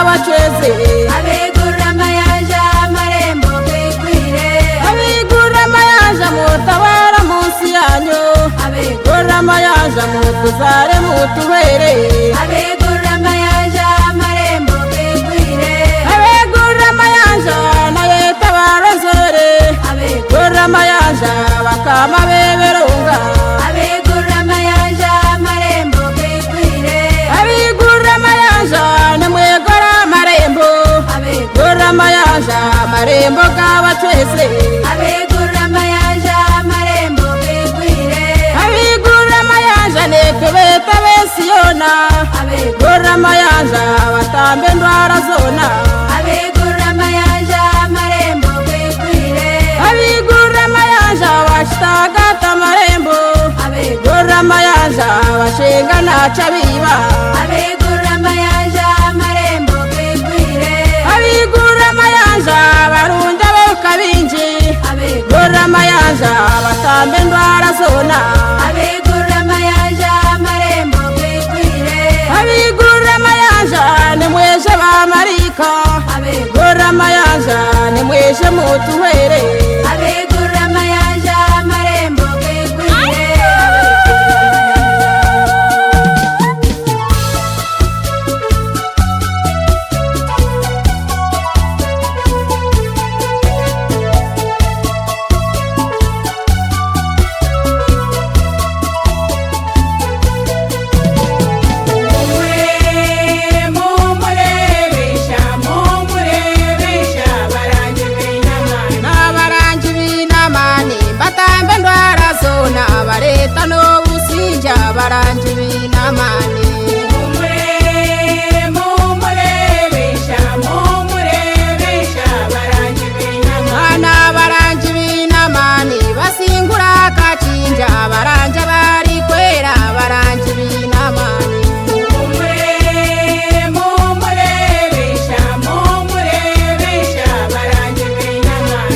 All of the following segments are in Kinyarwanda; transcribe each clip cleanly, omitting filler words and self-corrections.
bw'abacweze abegura amayanja amarembo kwigwire abigura amayanja mutabara munsi yanyu abegura amayanja mutuzare mutubere abegura amayanja amarembo kwigwire abegura amayanja naye tabarozore abegura amayanja bakama beberunga abegura amayanja amarembo kwigwire abigura amayanja nemwegora amarembo abegura amayanja amarembo g'abacweze abegura amayanja amarembo kwigwire abigura amayanja netubeta besiyona abegura amayanja batambe ndwara zona abegura amayanja amarembo kwigwire abigura amayanja bashitagata amarembo abegura amayanja bashinga naca biba abegura amayanja amarembo kwigwire abigura amayanja barunja bekabinji abegura amayanja batambe ndwara zona abegura amayanja amarembo kwigwire abigura amayanja nemweje bamarika abegura amayanja nemweje mutuhere abegura amayanja amarembo kwigwire n'abarangi b'inamani batambe ndwara zona bareta n'obusinja barangi b'inamani n'abarangi b'inamani basingura akacinja baranja bari kwera barangi b'inamani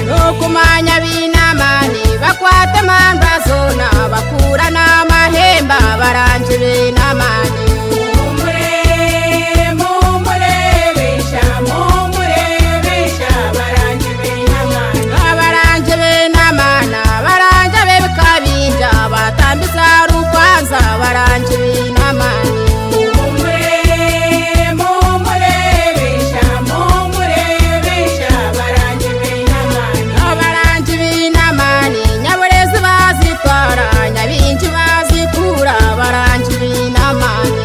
nokumanya b'inamani bakwate mandwa zona bakura n'amahemba barangi b'inamani abarangi b'inamana baranja bebikabinja batambisa rukwanza barangi b'inamani abarangi b'inamani nyaburezi bazitwara nyabinji bazikura barangi b'inamani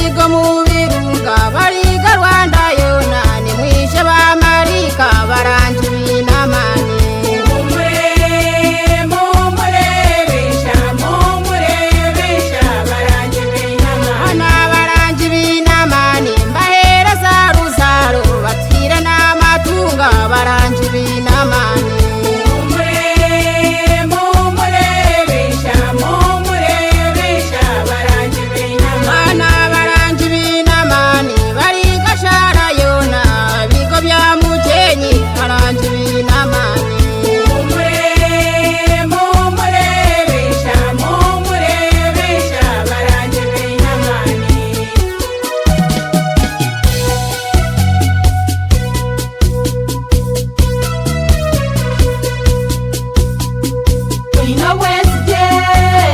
igo mu birunga bariga rwanda yona nimwishe bamarika barangi b'inamani n'abarangi b'inamani mbahereza ruzaro batire n'amatunga barangi b'inamani n'abarangi b'inamani bariga shara yona bigo bya mugenyi barangi b'inamani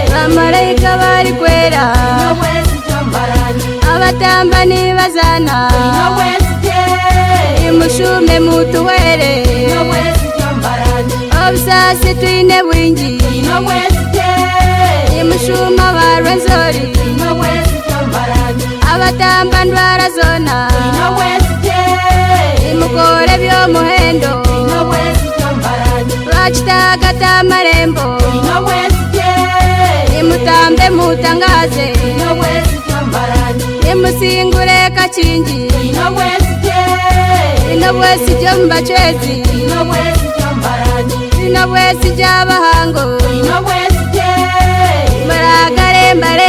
abamarayika bari kwera abatamba nibazana imushume mutuwere obusasi twine bwingi imushuma barwenzori abatamba ndwara zona imukore byomuhendo bakitagata amarembo imutambe mutangaze imusingure kacinji ino bwesi jo mubacwezi ino bwesi jabahango baragare mbare